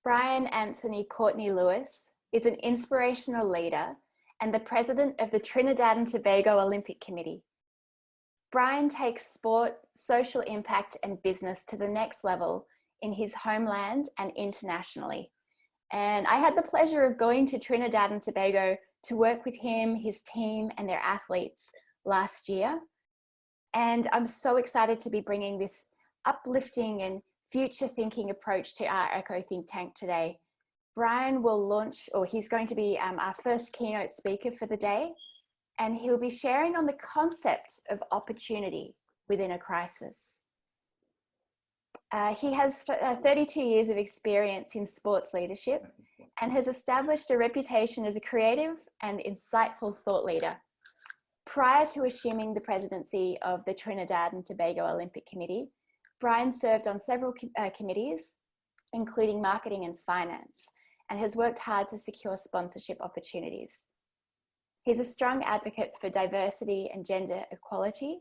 Brian Anthony Courtney Lewis is an inspirational leader and the president of the Trinidad and Tobago Olympic Committee. Brian takes sport, social impact, and business to the next level in his homeland and internationally. And I had the pleasure of going to Trinidad and Tobago to work with him, his team, and their athletes last year. And I'm so excited to be bringing this uplifting and future thinking approach to our ECCO Think Tank today. Brian will launch, or he's going to be our first keynote speaker for the day, and he'll be sharing on the concept of opportunity within a crisis. He has 32 years of experience in sports leadership and has established a reputation as a creative and insightful thought leader. Prior to assuming the presidency of the Trinidad and Tobago Olympic Committee, Brian served on several committees, including marketing and finance, and has worked hard to secure sponsorship opportunities. He's a strong advocate for diversity and gender equality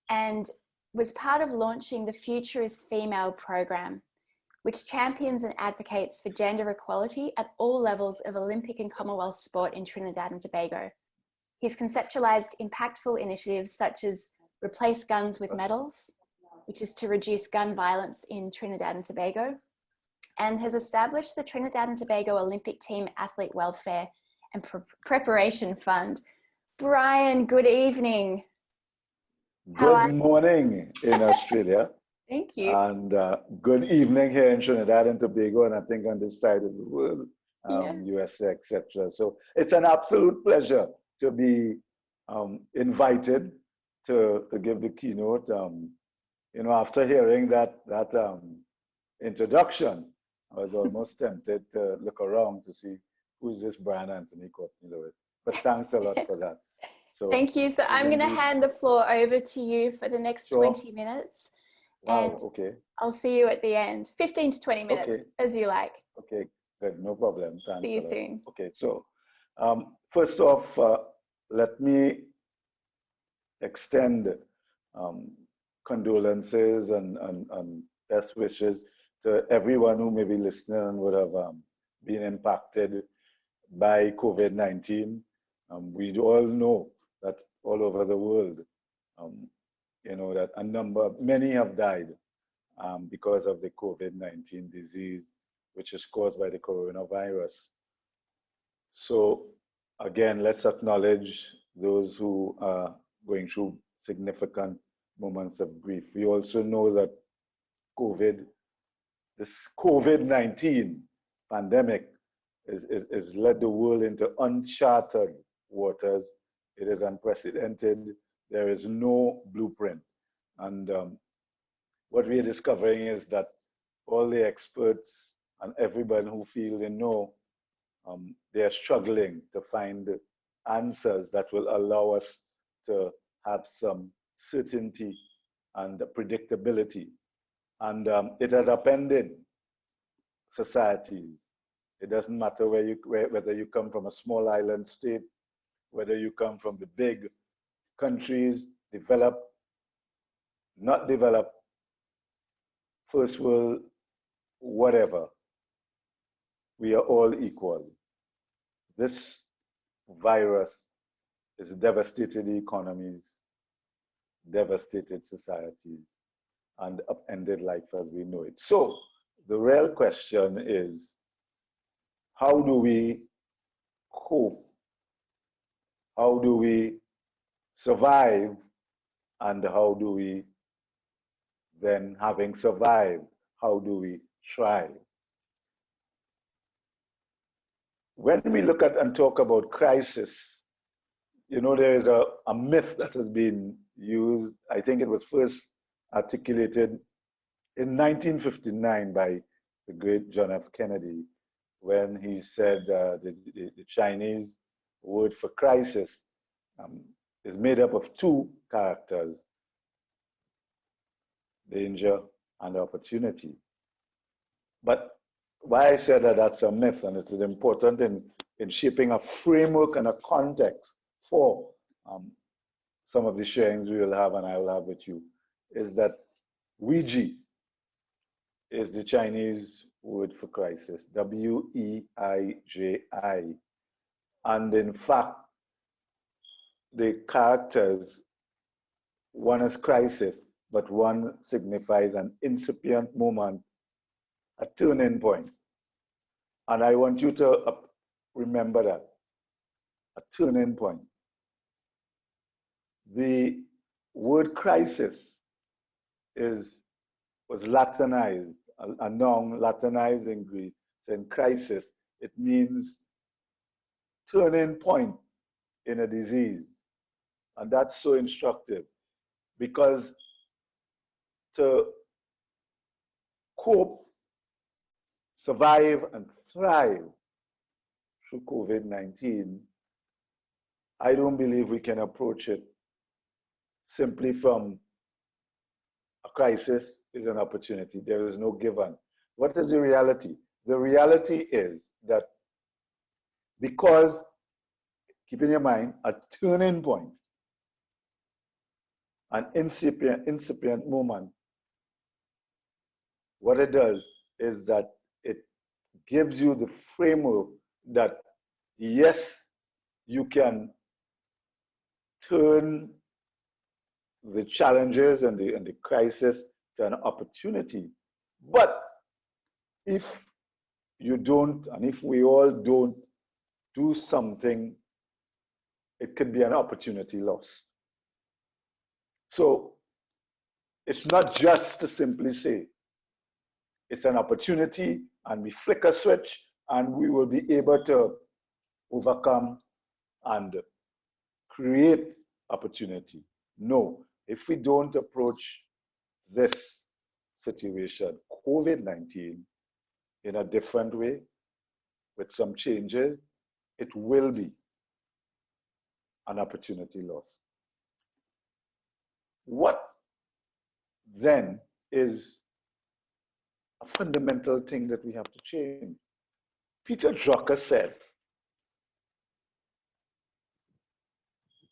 and was part of launching the Future is Female program, which champions and advocates for gender equality at all levels of Olympic and Commonwealth sport in Trinidad and Tobago. He's conceptualized impactful initiatives such as Replace Guns with Medals, which is to reduce gun violence in Trinidad and Tobago, and has established the Trinidad and Tobago Olympic Team Athlete Welfare and Preparation Fund. Brian, good evening. Good morning in Australia. Thank you. And good evening here in Trinidad and Tobago, and I think on this side of the world, USA, etc. So it's an absolute pleasure to be invited to give the keynote. You know, after hearing that introduction, I was almost tempted to look around to see who's this Brian Anthony Courtney Lewis. But thanks a lot for that. So thank you. So I'm going to hand the floor over to you for the next 20 minutes. Wow, and okay. I'll see you at the end. 15 to 20 minutes, okay. as you like. Okay, good, no problem. Thanks. See you soon. Okay, so first off, let me extend condolences and best wishes to everyone who may be listening and would have been impacted by COVID-19. We all know that all over the world, you know, that many have died because of the COVID-19 disease, which is caused by the coronavirus. So again, let's acknowledge those who are going through significant moments of grief. We also know that this COVID-19 pandemic has led the world into uncharted waters. It is unprecedented. There is no blueprint. And what we are discovering is that all the experts and everyone who feel they know, they are struggling to find answers that will allow us to have some certainty and predictability. And it has upended societies. It doesn't matter whether you come from a small island state, whether you come from the big countries, developed, not developed, first world, whatever. We are all equal. This virus has devastated economies, devastated societies, and upended life as we know it. So the real question is, how do we cope? How do we survive? And how do we then, having survived, how do we thrive? When we look at and talk about crisis, you know, there is a myth that has been used. I think it was first articulated in 1959 by the great John F. Kennedy, when he said the Chinese word for crisis is made up of two characters: danger and opportunity. But why I said that that's a myth, and it is important in shaping a framework and a context for some of the sharings we will have and I will have with you, is that Ouija is the Chinese word for crisis, W-E-I-J-I. And in fact, the characters, one is crisis, but one signifies an incipient moment, a turning point. And I want you to remember that, a turning point. The word crisis was Latinized, a noun Latinized in Greek, saying crisis. It means turning point in a disease. And that's so instructive because to cope, survive, and thrive through COVID-19, I don't believe we can approach it simply from a crisis is an opportunity. There is no given. What is the reality? The reality is that because, keep in your mind, a turning point, an incipient moment, what it does is that it gives you the framework that, yes, you can turn the challenges and the crisis to an opportunity. But if you don't, and if we all don't do something, it could be an opportunity lost. So it's not just to simply say, it's an opportunity and we flick a switch and we will be able to overcome and create opportunity. No, if we don't approach this situation, COVID-19, in a different way, with some changes, it will be an opportunity lost. What then is a fundamental thing that we have to change? Peter Drucker said,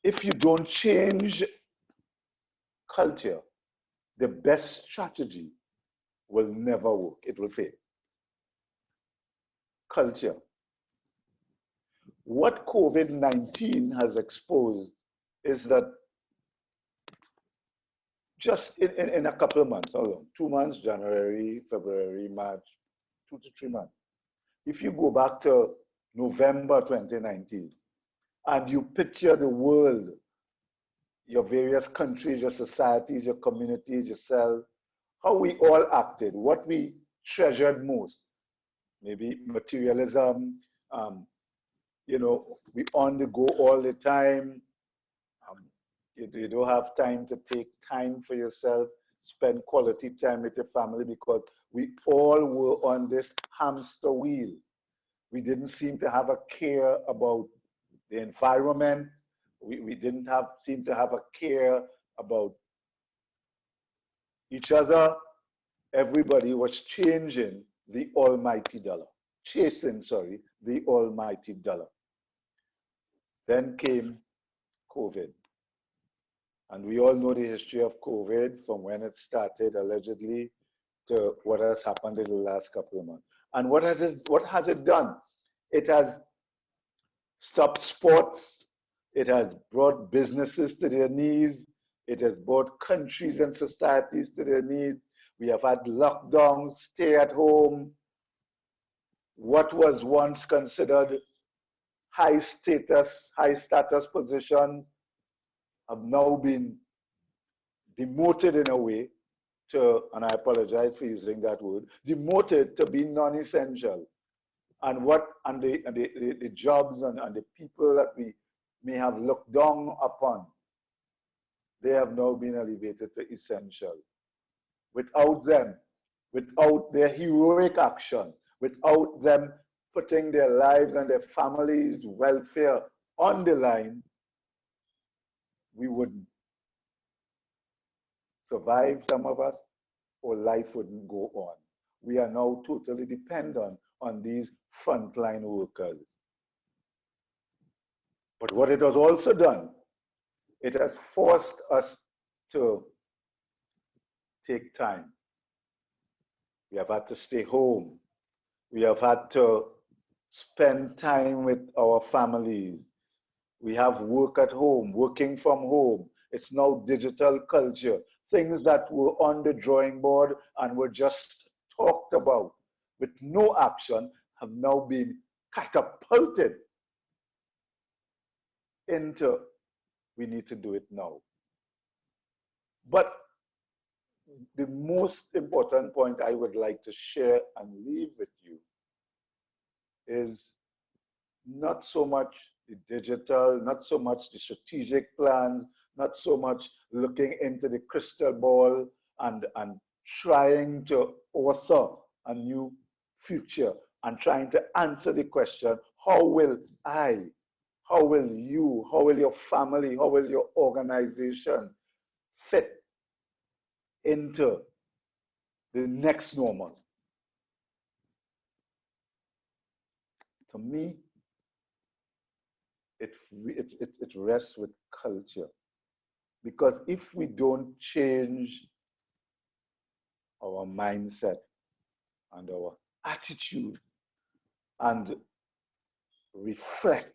if you don't change culture, the best strategy will never work. It will fail. Culture. What COVID-19 has exposed is that just in a couple of months, how long? 2 months, January, February, March, 2 to 3 months. If you go back to November 2019 and you picture the world, your various countries, your societies, your communities, yourself, how we all acted, what we treasured most, maybe materialism, you know, we on the go all the time. You don't have time to take time for yourself, spend quality time with your family because we all were on this hamster wheel. We didn't seem to have a care about the environment. We didn't seem to have a care about each other. Everybody was chasing the almighty dollar. The almighty dollar. Then came COVID. And we all know the history of COVID from when it started allegedly to what has happened in the last couple of months. And what has it done? It has stopped sports. It has brought businesses to their knees. It has brought countries and societies to their knees. We have had lockdowns, stay at home. What was once considered high status positions have now been demoted in a way to, and I apologize for using that word, demoted to be non-essential. And the jobs and the people that we may have looked down upon, they have now been elevated to essential. Without them, without their heroic action, without them putting their lives and their families' welfare on the line, we wouldn't survive, some of us, or life wouldn't go on. We are now totally dependent on these frontline workers. But what it has also done, it has forced us to take time. We have had to stay home. We have had to spend time with our families. We have work at home, working from home. It's now digital culture. Things that were on the drawing board and were just talked about with no action have now been catapulted into we need to do it now. But the most important point I would like to share and leave with you is not so much the digital, not so much the strategic plans, not so much looking into the crystal ball and trying to author a new future and trying to answer the question, how will I, how will you, how will your family, how will your organization fit into the next normal? To me, it rests with culture. Because if we don't change our mindset and our attitude and reflect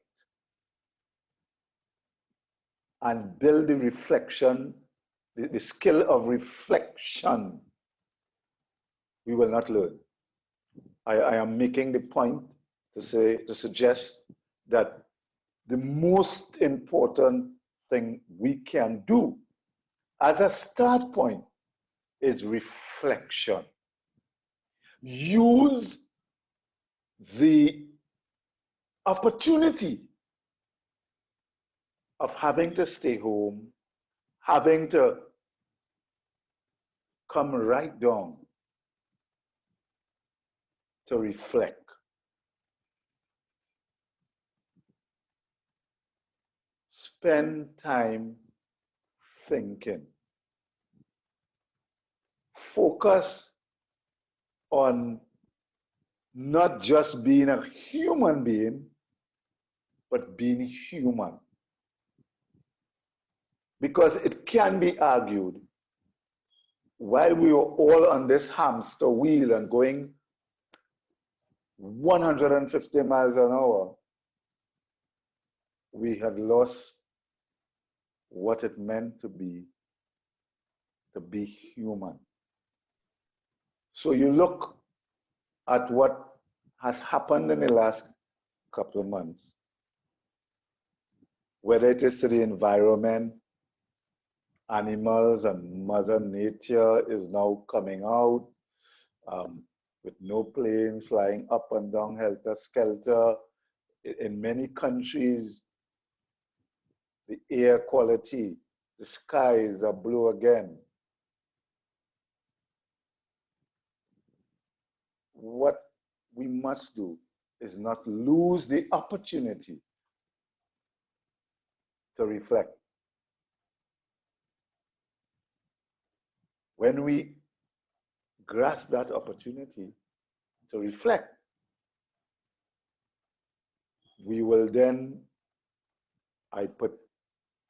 and build the reflection, the skill of reflection, we will not learn. I am making the point to suggest that the most important thing we can do as a start point is reflection. Use the opportunity of having to stay home, having to come right down to reflect. Spend time thinking. Focus on not just being a human being, but being human. Because it can be argued, while we were all on this hamster wheel and going 150 miles an hour, we had lost what it meant to be human. So you look at what has happened in the last couple of months, whether it is to the environment, animals and Mother Nature is now coming out with no planes flying up and down helter-skelter. In many countries, the air quality, the skies are blue again. What we must do is not lose the opportunity to reflect. When we grasp that opportunity to reflect, we will then, I put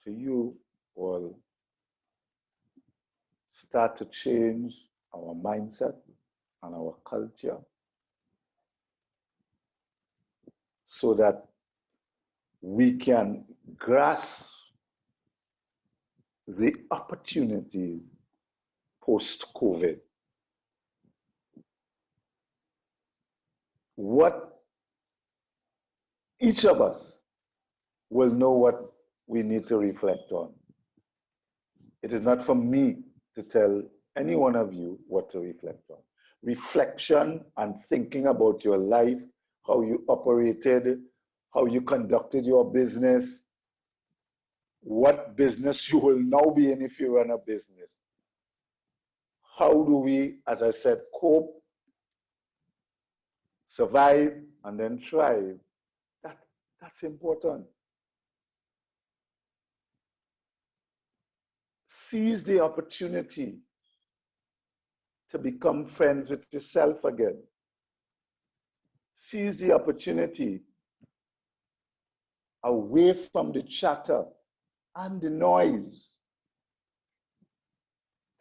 to you all, start to change our mindset and our culture so that we can grasp the opportunities post-COVID. What each of us will know what we need to reflect on. It is not for me to tell any one of you what to reflect on. Reflection and thinking about your life, how you operated, how you conducted your business, what business you will now be in if you run a business. How do we, as I said, cope, survive, and then thrive? That's important. Seize the opportunity to become friends with yourself again. Seize the opportunity away from the chatter and the noise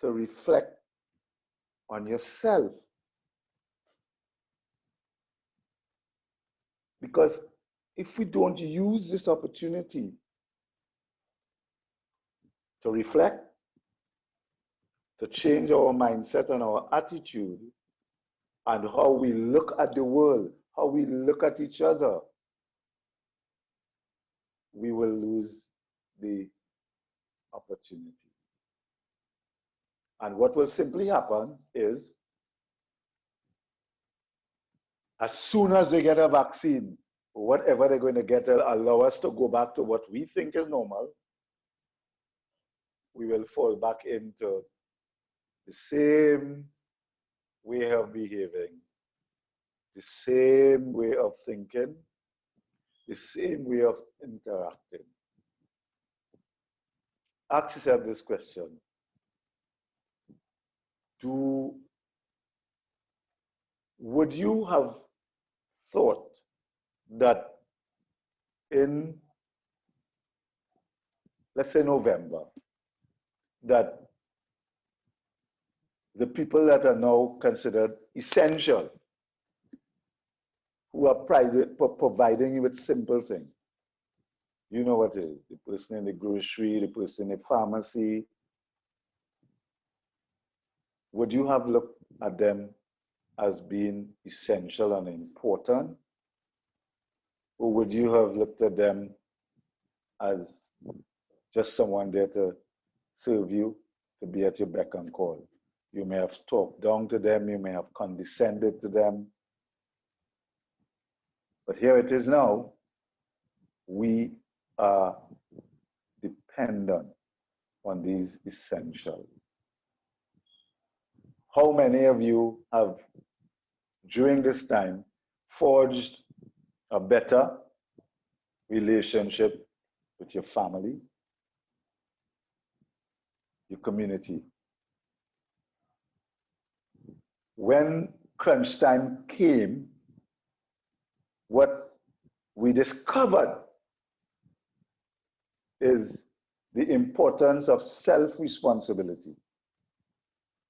to reflect on yourself Because if we don't use this opportunity to reflect, to change our mindset and our attitude, and how we look at the world, how we look at each other, we will lose the opportunity. And what will simply happen is, as soon as they get a vaccine, whatever they're going to get will allow us to go back to what we think is normal, we will fall back into the same way of behaving, the same way of thinking, the same way of interacting. Ask yourself this question. Would you have thought that in, let's say, November, that the people that are now considered essential, who are providing you with simple things, you know what it is, the person in the grocery, the person in the pharmacy, would you have looked at them as being essential and important? Or would you have looked at them as just someone there to serve you, to be at your beck and call? You may have talked down to them, you may have condescended to them. But here it is now. We are dependent on these essentials. How many of you have, during this time, forged a better relationship with your family, your community? When crunch time came, what we discovered is the importance of self-responsibility.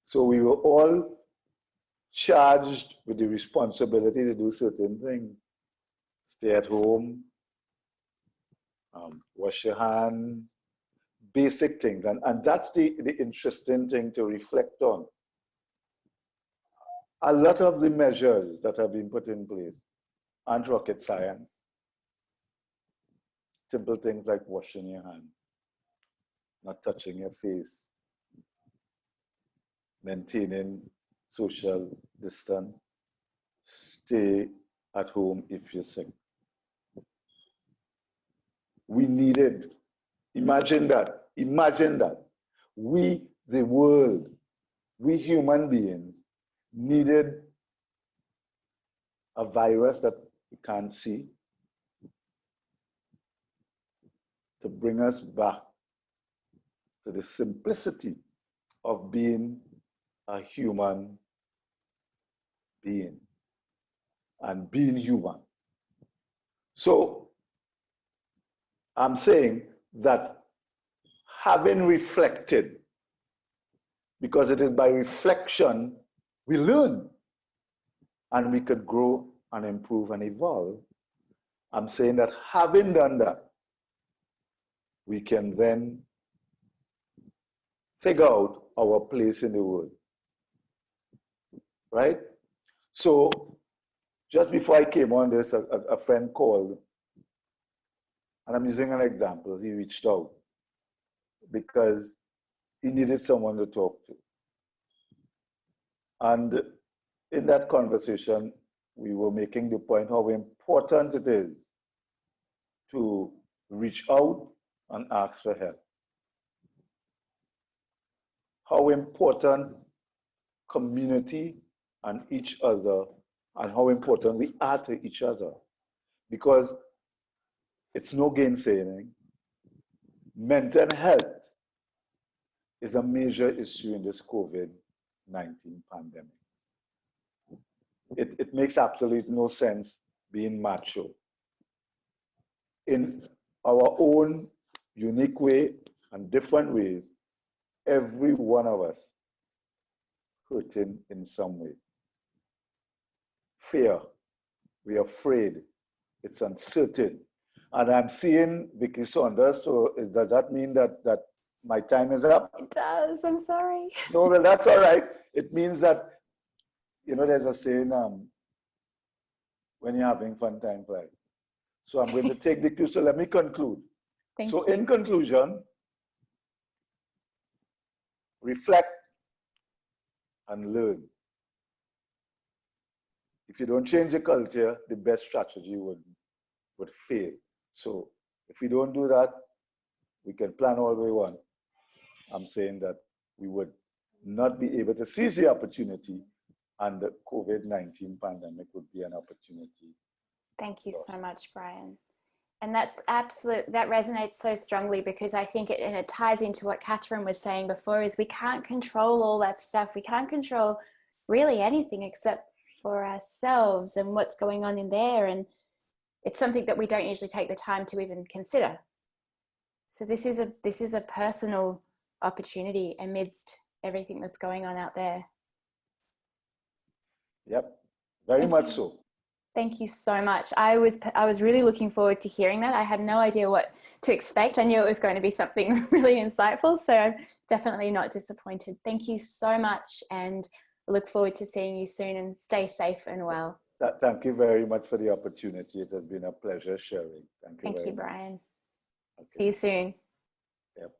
So we were all charged with the responsibility to do certain things. Stay at home, wash your hands, basic things. And that's the interesting thing to reflect on. A lot of the measures that have been put in place aren't rocket science. Simple things like washing your hands, not touching your face, maintaining social distance, stay at home if you're sick. We needed, imagine that, we, the world, we human beings, needed a virus that we can't see to bring us back to the simplicity of being a human being and being human. So I'm saying that having reflected, because it is by reflection we learn and we could grow and improve and evolve. I'm saying that having done that, we can then figure out our place in the world, right? So just before I came on this, a friend called, and I'm using an example. He reached out because he needed someone to talk to. And in that conversation, we were making the point how important it is to reach out and ask for help. How important community and each other, and how important we are to each other. Because it's no gainsaying. Mental health is a major issue in this COVID-19 pandemic. It makes absolutely no sense being macho. In our own unique way and different ways, every one of us hurting in some way. Fear, we're afraid, It's uncertain. And I'm seeing Vicky Saunders, so does that mean that my time is up? It does, I'm sorry. No, well, that's all right. It means that, you know, there's a saying, when you're having fun, time flies. So I'm going to take the cue. So let me conclude. Thank So you. in conclusion, reflect and learn. If you don't change the culture, the best strategy would fail. So if we don't do that, we can plan all we want. I'm saying that we would not be able to seize the opportunity, and the COVID-19 pandemic would be an opportunity. Thank you so much, Brian. And that's absolute, that resonates so strongly, because I think it ties into what Catherine was saying before, is we can't control all that stuff. We can't control really anything except for ourselves and what's going on in there. And it's something that we don't usually take the time to even consider. So this is a personal opportunity amidst everything that's going on out there. Yep, very much so. Thank you so much. I was really looking forward to hearing that. I had no idea what to expect. I knew it was going to be something really insightful, so I'm definitely not disappointed. Thank you so much, and I look forward to seeing you soon, and stay safe and well. Thank you very much for the opportunity. It has been a pleasure sharing. Thank you, Brian. Okay. See you soon. Yep.